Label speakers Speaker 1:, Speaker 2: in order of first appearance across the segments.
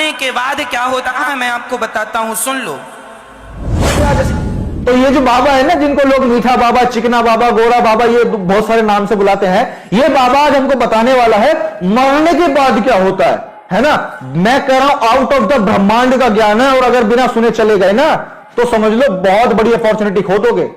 Speaker 1: मरने के बाद क्या होता है मैं आपको बताता हूं, सुन लो।
Speaker 2: तो ये जो बाबा है ना, जिनको लोग मीठा बाबा, चिकना बाबा, गोरा बाबा, ये बहुत सारे नाम से बुलाते हैं, ये बाबा आज हमको बताने वाला है मरने के बाद क्या होता है ना। मैं कह रहा हूं आउट ऑफ द ब्रह्मांड का ज्ञान है, और अगर बिना सुने चले गए ना तो समझ लो बहुत बड़ी अपॉर्चुनिटी खो दोगे।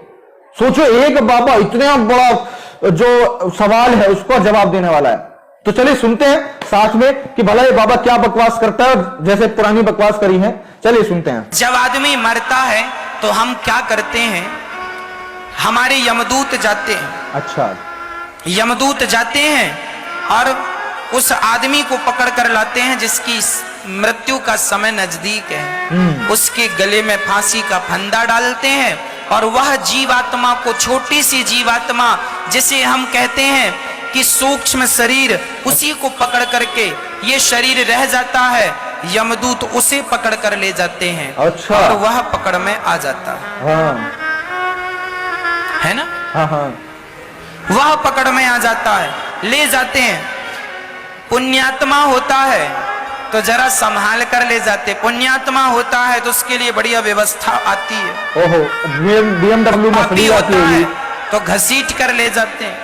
Speaker 2: सोचो एक बाबा इतना बड़ा जो सवाल है उसका जवाब देने वाला है। तो चलिए सुनते हैं साथ में कि भला ये बाबा क्या बकवास करता है, जैसे पुरानी बकवास करी है। चलिए सुनते हैं।
Speaker 1: जब आदमी मरता है तो हम क्या करते हैं, हमारे यमदूत जाते हैं।
Speaker 2: अच्छा,
Speaker 1: यमदूत जाते हैं और उस आदमी को पकड़ कर लाते हैं जिसकी मृत्यु का समय नजदीक है। उसके गले में फांसी का फंदा डालते हैं और वह जीवात्मा को, छोटी सी जीवात्मा जिसे हम कहते हैं कि सूक्ष्म शरीर, उसी को पकड़ करके ये शरीर रह जाता है, यमदूत उसे पकड़ कर ले जाते हैं।
Speaker 2: अच्छा।
Speaker 1: और वह पकड़ में आ जाता है।
Speaker 2: हाँ।
Speaker 1: है ना।
Speaker 2: हाँ।
Speaker 1: वह पकड़ में आ जाता है, ले जाते हैं। पुण्यात्मा होता है तो जरा संभाल कर ले जाते, पुण्यात्मा होता है तो उसके लिए बढ़िया व्यवस्था आती है।
Speaker 2: ओहो, BMW में
Speaker 1: पापी होता है तो घसीट कर ले जाते हैं।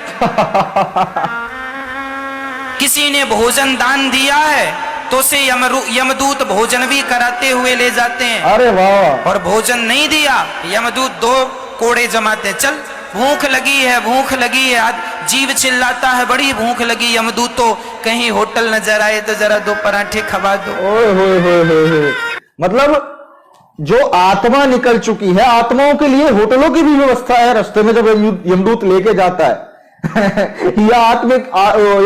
Speaker 1: किसी ने भोजन दान दिया है तो उसे यमदूत भोजन भी कराते हुए ले जाते हैं।
Speaker 2: अरे वाह।
Speaker 1: और भोजन नहीं दिया, यमदूत 2 कोड़े जमाते, चल भूख लगी है, भूख लगी है। आज जीव चिल्लाता है बड़ी भूख लगी, यमदूत तो कहीं होटल नजर आए तो जरा 2 पराठे खवा दो।
Speaker 2: ओए होए होए होए। मतलब जो आत्मा निकल चुकी है, आत्माओं के लिए होटलों की भी व्यवस्था है। रास्ते में जब यमदूत लेके जाता है या आत्मिक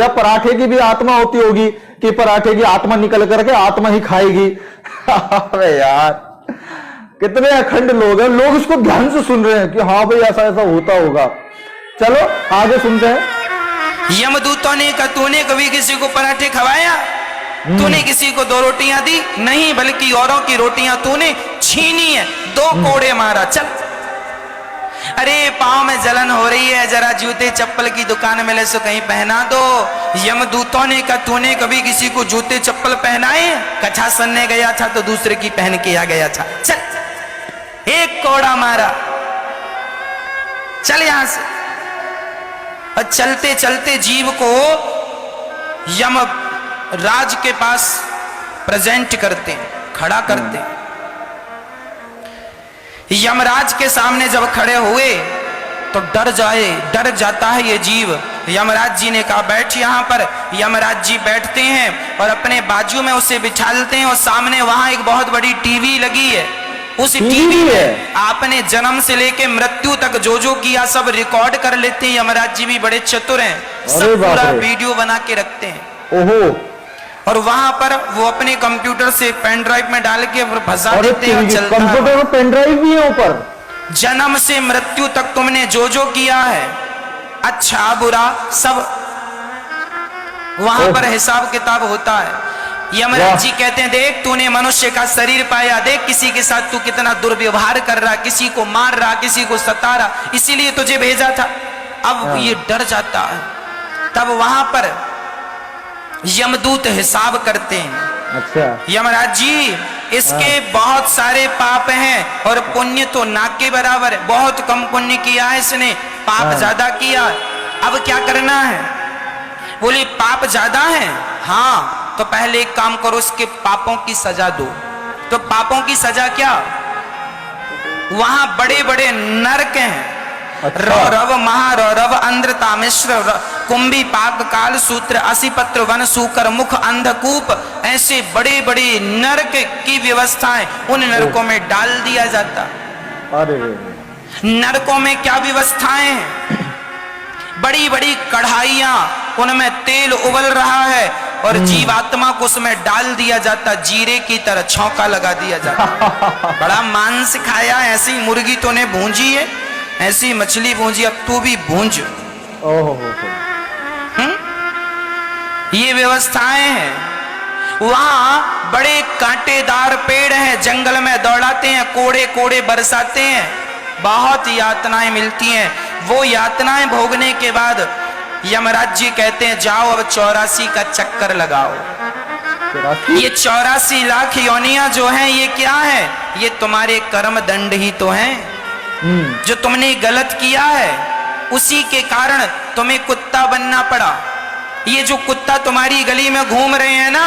Speaker 2: या पराठे की भी आत्मा होती होगी कि पराठे की आत्मा निकल करके आत्मा ही खाएगी। अरे यार, कितने अखंड लोग हैं, लोग इसको ध्यान से सुन रहे हैं कि हाँ भाई ऐसा ऐसा होता होगा। चलो आगे सुनते हैं।
Speaker 1: यमदूतों ने कहा, तूने कभी किसी को पराठे खवाया? तूने किसी को 2 रोटियां दी? नहीं, बल्कि औरों की रोटियां तूने छीनी है, 2 कोड़े मारा। चल, अरे पाँव में जलन हो रही है, जरा जूते चप्पल की दुकान मिले सो कहीं पहना दो। यमदूतों ने कहा, तूने कभी किसी को जूते चप्पल पहनाए? कछा सनने गया था तो दूसरे की पहन के आ गया था। चल, 1 कोड़ा मारा, चल यहां से। और चलते चलते जीव को यम राज के पास प्रेजेंट करते हैं, खड़ा करते हैं। यमराज के सामने जब खड़े हुए तो डर जाता है ये जीव। यमराज जी ने कहा, बैठ यहां पर। यमराज जी बैठते हैं और अपने बाजू में उसे बिठा लेते हैं, और सामने वहां एक बहुत बड़ी टीवी लगी है। उस टीवी में आपने जन्म से लेके मृत्यु तक जो जो किया सब रिकॉर्ड कर लेते हैं। यमराज जी भी बड़े चतुर हैं, सब पूरा वीडियो बना के रखते हैं।
Speaker 2: ओहो।
Speaker 1: और वहां पर वो अपने कंप्यूटर से पेन ड्राइव में डाल के फंसा देते हैं और चलता है।
Speaker 2: कंप्यूटर में पेन ड्राइव भी है ऊपर।
Speaker 1: जन्म से मृत्यु तक तुमने जो जो किया है, अच्छा बुरा सब वहां पर हिसाब किताब होता है। यमराज जी कहते हैं, देख तूने मनुष्य का शरीर पाया, देख किसी के साथ तू कितना दुर्व्यवहार कर रहा, किसी को मार रहा, किसी को सता रहा, इसीलिए तुझे भेजा था। अब ये डर जाता है। तब वहां पर यमदूत हिसाब करते हैं।
Speaker 2: अच्छा।
Speaker 1: यमराज जी, इसके बहुत सारे पाप हैं और पुण्य तो ना के बराबर है। बहुत कम पुण्य किया है इसने, पाप ज्यादा किया। अब क्या करना है? बोले पाप ज्यादा है, हाँ तो पहले एक काम करो, इसके पापों की सजा दो। तो पापों की सजा क्या? वहां बड़े बड़े नरक हैं। अच्छा। रौरव, महारौरव, अंध्र, तामिश्र, कुंभी, पाक, काल, सूत्र, असिपत्र, वन, सूकर, मुख, अंधकूप, ऐसे बड़े बड़े नरक की व्यवस्थाएं उन नरकों में डाल दिया जाता।
Speaker 2: अरे
Speaker 1: नरकों में क्या व्यवस्थाएं हैं? बड़ी बड़ी कढ़ाइयां, उनमें तेल उबल रहा है और जीवात्मा को उसमें डाल दिया जाता, जीरे की तरह छौंका लगा दिया जाता। बड़ा मांस खाया, ऐसी मुर्गी तूने भूंजी है, ऐसी मछली भूंजी, अब तू भी भूंज। ये व्यवस्थाएं हैं। वहां बड़े कांटेदार पेड़ हैं, जंगल में दौड़ाते हैं, कोड़े कोड़े बरसाते हैं, बहुत यातनाएं मिलती हैं। वो यातनाएं भोगने के बाद यमराज जी कहते हैं, जाओ अब 84 का चक्कर लगाओ। ये 84 लाख योनियां जो हैं ये क्या है? ये तुम्हारे कर्म दंड ही तो हैं। जो तुमने गलत किया है उसी के कारण तुम्हें कुत्ता बनना पड़ा। ये जो कुत्ता तुम्हारी गली में घूम रहे हैं ना,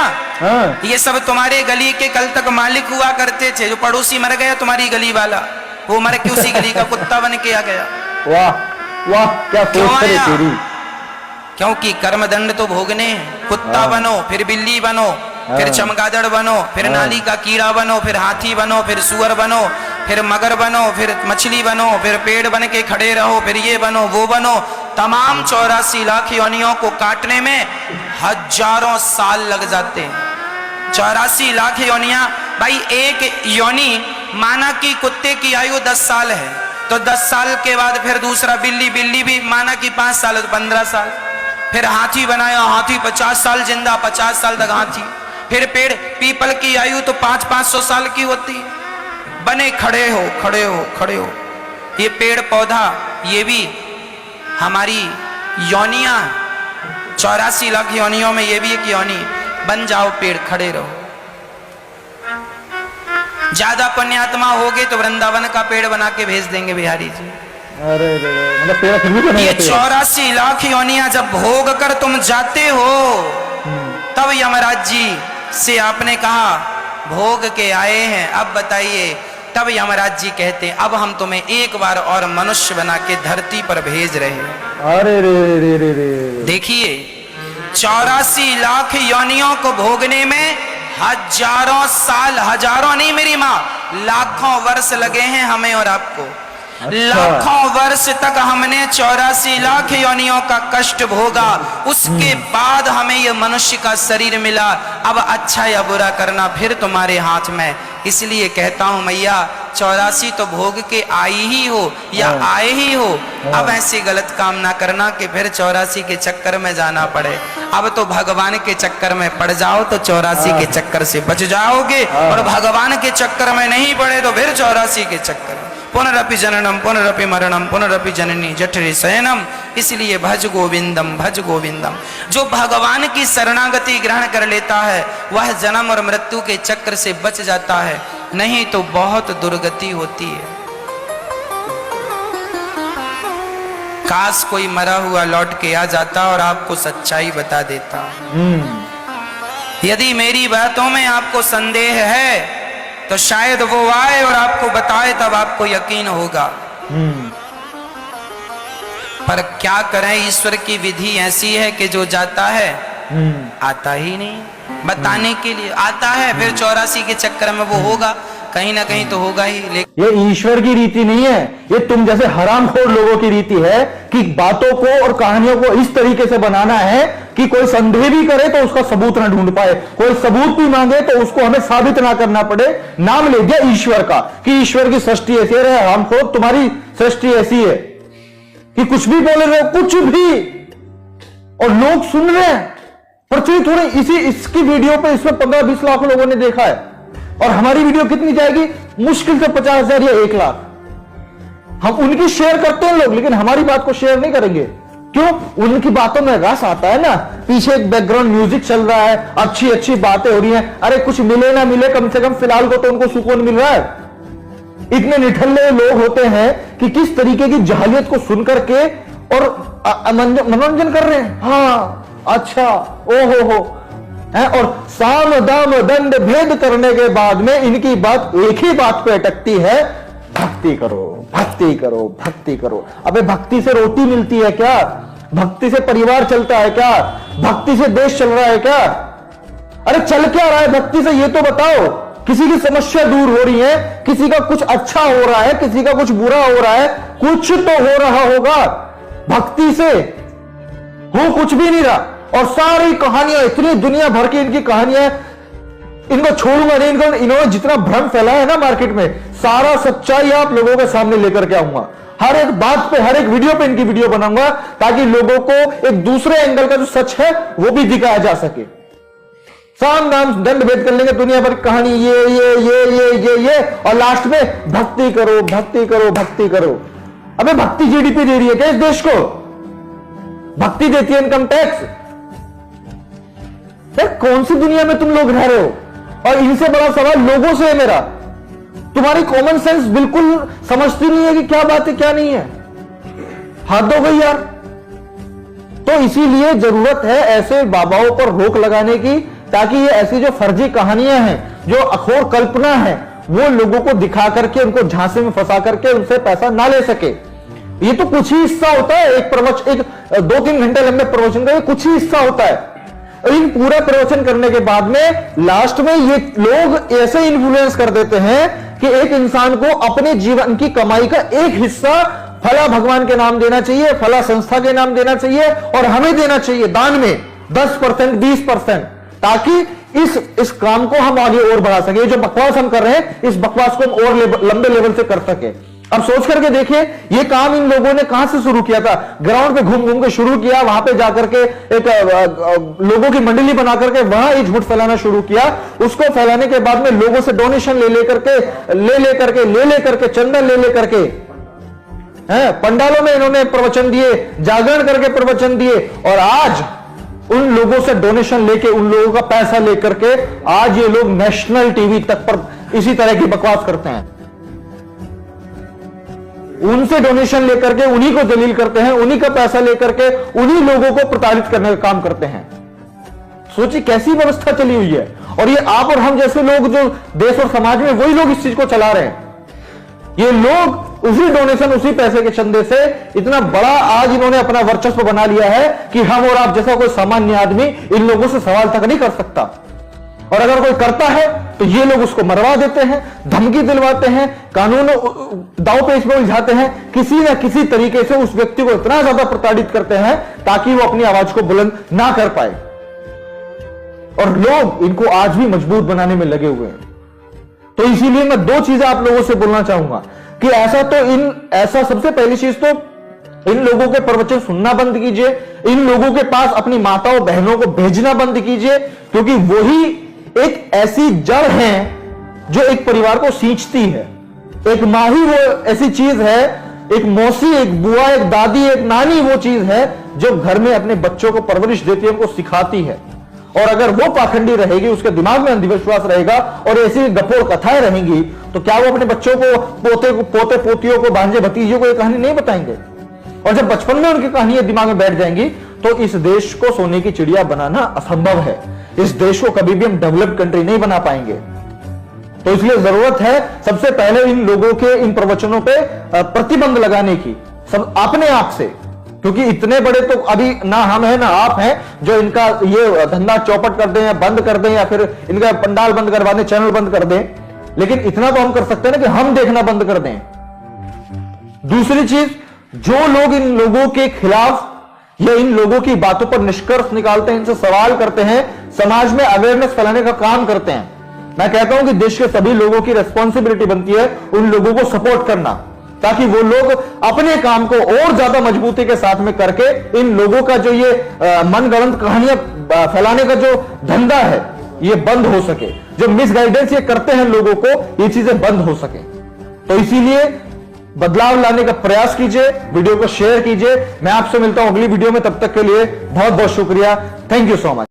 Speaker 1: ये सब तुम्हारे गली के कल तक मालिक हुआ करते थे। जो पड़ोसी मर गया तुम्हारी गली वाला, वो मर के उसी गली का कुत्ता बन के आ गया।
Speaker 2: वाह वाह, क्या सोच है तेरी।
Speaker 1: क्योंकि कर्मदंड तो भोगने हैं। कुत्ता बनो, फिर बिल्ली बनो, फिर चमगादड़ बनो, फिर नाली का कीड़ा बनो, फिर हाथी बनो, फिर सुअर बनो, फिर मगर बनो, फिर मछली बनो, फिर पेड़ बन के खड़े रहो, फिर ये बनो वो बनो। तमाम 84 लाख योनियों को काटने में हजारों साल लग जाते हैं। 84 लाख योनियां। भाई एक योनि माना कि कुत्ते की आयु 10 साल है, तो 10 साल के बाद फिर दूसरा बिल्ली, बिल्ली भी माना कि 5 साल, तो 15 साल। फिर हाथी बनाया, हाथी 50 साल जिंदा, 50 साल तक हाथी। फिर पेड़, पीपल की आयु तो 500-500 साल की होती। बने खड़े हो खड़े हो खड़े हो। ये पेड़ पौधा ये भी हमारी योनियां, 84 लाख योनियों में ये भी एक योनि। बन जाओ पेड़, खड़े रहो। ज्यादा पुण्यात्मा होगे तो वृंदावन का पेड़ बना के भेज देंगे बिहारी जी।
Speaker 2: अरे मतलब पेड़ फिर भी तो नहीं
Speaker 1: ये
Speaker 2: होते।
Speaker 1: 84 लाख योनियां जब भोग कर तुम जाते हो, तब यमराज जी से आपने कहा भोग के आए हैं, अब बताइए। तब यमराज जी कहते हैं अब हम तुम्हें एक बार और मनुष्य बना के धरती पर भेज रहे हैं।
Speaker 2: अरे रे रे रे रे।
Speaker 1: देखिए 84 लाख योनियों को भोगने में हजारों साल, हजारों नहीं मेरी माँ, लाखों वर्ष लगे हैं हमें और आपको। लाखों वर्ष तक हमने 84 लाख योनियों का कष्ट भोगा, उसके बाद हमें यह मनुष्य का शरीर मिला। अब अच्छा या बुरा करना फिर तुम्हारे हाथ में। इसलिए कहता हूं मैया 84 तो भोग के आई ही हो या आए ही हो, अब ऐसी गलत काम ना करना कि फिर 84 के चक्कर में जाना पड़े। अब तो भगवान के चक्कर में पड़ जाओ तो 84 के चक्कर से बच जाओगे, और भगवान के चक्कर में नहीं पड़े तो फिर 84 के चक्कर। पुनरपि जननम पुनरपि मरणम पुनरपि जननी जठरे शयनम। इसलिए भज गोविंदम भज गोविंदम। जो भगवान की शरणागति ग्रहण कर लेता है वह जन्म और मृत्यु के चक्र से बच जाता है, नहीं तो बहुत दुर्गति होती है। काश कोई मरा हुआ लौट के आ जाता और आपको सच्चाई बता देता। यदि मेरी बातों में आपको संदेह है तो शायद वो आए और आपको बताए, तब आपको यकीन होगा। पर क्या करें, ईश्वर की विधि ऐसी है कि जो जाता है आता ही नहीं। बताने के लिए आता है, फिर 84 के चक्कर में वो होगा, कहीं ना कहीं तो होगा ही। लेकिन
Speaker 2: ये ईश्वर की रीति नहीं है, ये तुम जैसे हरामखोर लोगों की रीति है कि बातों को और कहानियों को इस तरीके से बनाना है कि कोई संदेह भी करे तो उसका सबूत ना ढूंढ पाए, कोई सबूत भी मांगे तो उसको हमें साबित ना करना पड़े। नाम ले दिया ईश्वर का कि ईश्वर की सृष्टि ऐसी है। हरामखोर, तुम्हारी सृष्टि ऐसी है कि कुछ भी बोल रहे हो, कुछ भी, और लोग सुन रहे हैं। प्रचलित हो रही इसकी वीडियो पे इसमें 15-20 लाख लोगों ने देखा है, और हमारी वीडियो कितनी जाएगी? मुश्किल से 50,000 या 1 लाख। हम उनकी शेयर करते हैं लोग, लेकिन हमारी बात को शेयर नहीं करेंगे। क्यों? उनकी बातों में रस आता है ना, पीछे एक बैकग्राउंड म्यूजिक चल रहा है, अच्छी अच्छी बातें हो रही हैं। अरे कुछ मिले ना मिले, कम से कम फिलहाल को तो उनको सुकून मिल रहा है। इतने निठल्ले लोग होते हैं कि किस तरीके की जहालियत को सुनकर के और मनोरंजन कर रहे हैं। हाँ अच्छा, ओ हो है। और साम दाम दंड भेद करने के बाद में इनकी बात एक ही बात पे अटकती है, भक्ति करो भक्ति करो भक्ति करो। अबे भक्ति से रोटी मिलती है क्या? भक्ति से परिवार चलता है क्या? भक्ति से देश चल रहा है क्या? अरे चल क्या रहा है भक्ति से, ये तो बताओ। किसी की समस्या दूर हो रही है, किसी का कुछ अच्छा हो रहा है, किसी का कुछ बुरा हो रहा है, कुछ तो हो रहा होगा भक्ति से। हो कुछ भी नहीं रहा। और सारी कहानियां, इतनी दुनिया भर की इनकी कहानियां, इनको छोड़ूंगा नहीं। इन्होंने जितना भ्रम फैलाया है ना मार्केट में, सारा सच्चाई आप लोगों के सामने लेकर के आऊंगा। हर एक बात पे, हर एक वीडियो पे इनकी वीडियो बनाऊंगा, ताकि लोगों को एक दूसरे एंगल का जो सच है वो भी दिखाया जा सके। साम दाम दंड भेद कर लेंगे दुनिया भर की कहानी, ये, और लास्ट में भक्ति करो भक्ति करो भक्ति करो। अबे भक्ति जीडीपी दे रही है क्या इस देश को? भक्ति देती है इनकम टैक्स। यार कौन सी दुनिया में तुम लोग रह रहे हो? और इनसे बड़ा सवाल लोगों से है मेरा, तुम्हारी कॉमन सेंस बिल्कुल समझती नहीं है कि क्या बात है क्या नहीं है। हद हो गई यार। तो इसीलिए जरूरत है ऐसे बाबाओं पर रोक लगाने की, ताकि ये ऐसी जो फर्जी कहानियां हैं, जो अखोर कल्पना है, वो लोगों को दिखा करके उनको झांसे में फंसा करके उनसे पैसा ना ले सके। ये तो कुछ ही हिस्सा होता है एक 2-3 घंटे लंबे प्रवचन का, ये कुछ ही हिस्सा होता है। इन पूरा प्रवचन करने के बाद में लास्ट में ये लोग ऐसे इन्फ्लुएंस कर देते हैं कि एक इंसान को अपने जीवन की कमाई का एक हिस्सा फला भगवान के नाम देना चाहिए, फला संस्था के नाम देना चाहिए, और हमें देना चाहिए दान में 10%, 20%, ताकि इस काम को हम आगे और बढ़ा सके। जो बकवास हम कर रहे हैं, इस बकवास को हम और लंबे लेवल से कर सके। अब सोच करके देखिए, ये काम इन लोगों ने कहां से शुरू किया था? ग्राउंड पे घूम घूम के शुरू किया, वहां पे जाकर के एक लोगों की मंडली बना करके वहां ये झूठ फैलाना शुरू किया। उसको फैलाने के बाद में लोगों से डोनेशन ले लेकर के चंदन ले करके पंडालों में इन्होंने प्रवचन दिए, जागरण करके प्रवचन दिए, और आज उन लोगों से डोनेशन लेके, उन लोगों का पैसा लेकर के आज ये लोग नेशनल टीवी तक पर इसी तरह की बकवास करते हैं। उनसे डोनेशन लेकर के उन्हीं को दलील करते हैं, उन्हीं का पैसा लेकर के उन्हीं लोगों को प्रताड़ित करने का काम करते हैं। सोचिए कैसी व्यवस्था चली हुई है। और ये आप और हम जैसे लोग जो देश और समाज में, वही लोग इस चीज को चला रहे हैं। ये लोग उसी डोनेशन, उसी पैसे के चंदे से इतना बड़ा आज इन्होंने अपना वर्चस्व बना लिया है कि हम और आप जैसा कोई सामान्य आदमी इन लोगों से सवाल तक नहीं कर सकता। और अगर कोई करता है तो ये लोग उसको मरवा देते हैं, धमकी दिलवाते हैं, कानून दांव पेच में उलझाते हैं, किसी न किसी तरीके से उस व्यक्ति को इतना ज्यादा प्रताड़ित करते हैं ताकि वो अपनी आवाज को बुलंद ना कर पाए। और लोग इनको आज भी मजबूत बनाने में लगे हुए हैं। तो इसीलिए मैं 2 चीजें आप लोगों से बोलना चाहूंगा कि ऐसा सबसे पहली चीज तो इन लोगों के प्रवचन सुनना बंद कीजिए, इन लोगों के पास अपनी माताओं बहनों को भेजना बंद कीजिए, क्योंकि वही एक ऐसी जड़ है जो एक परिवार को सींचती है। एक माँ ही वो ऐसी चीज है, एक मौसी, एक बुआ, एक दादी, एक नानी वो चीज है जो घर में अपने बच्चों को परवरिश देती है, उनको सिखाती है। और अगर वो पाखंडी रहेगी, उसके दिमाग में अंधविश्वास रहेगा और ऐसी गपोर कथाएं रहेंगी, तो क्या वो अपने बच्चों को, पोते पोतियों को, भांजे भतीजों को ये कहानी नहीं बताएंगे? और जब बचपन में उनकी कहानियां दिमाग में बैठ जाएंगी तो इस देश को सोने की चिड़िया बनाना असंभव है। इस देश को कभी भी हम डेवलप्ड कंट्री नहीं बना पाएंगे। तो इसलिए जरूरत है सबसे पहले इन लोगों के इन प्रवचनों पे प्रतिबंध लगाने की, सब अपने आप से, क्योंकि इतने बड़े तो अभी ना हम हैं ना आप हैं जो इनका ये धंधा चौपट कर दें या बंद कर दें या फिर इनका पंडाल बंद करवा दें, चैनल बंद कर दें। लेकिन इतना तो हम कर सकते हैं ना कि हम देखना बंद कर दें। दूसरी चीज, जो लोग इन लोगों के खिलाफ या इन लोगों की बातों पर निष्कर्ष निकालते हैं, इनसे सवाल करते हैं, समाज में अवेयरनेस फैलाने का काम करते हैं, मैं कहता हूं कि देश के सभी लोगों की रिस्पॉन्सिबिलिटी बनती है उन लोगों को सपोर्ट करना, ताकि वो लोग अपने काम को और ज्यादा मजबूती के साथ में करके इन लोगों का जो ये मनगढ़ंत कहानियां फैलाने का जो धंधा है ये बंद हो सके। जो मिसगाइडेंस ये करते हैं लोगों को, ये चीजें बंद हो सके। तो इसीलिए बदलाव लाने का प्रयास कीजिए, वीडियो को शेयर कीजिए। मैं आपसे मिलता हूं अगली वीडियो में, तब तक के लिए बहुत बहुत शुक्रिया। Thank you so much.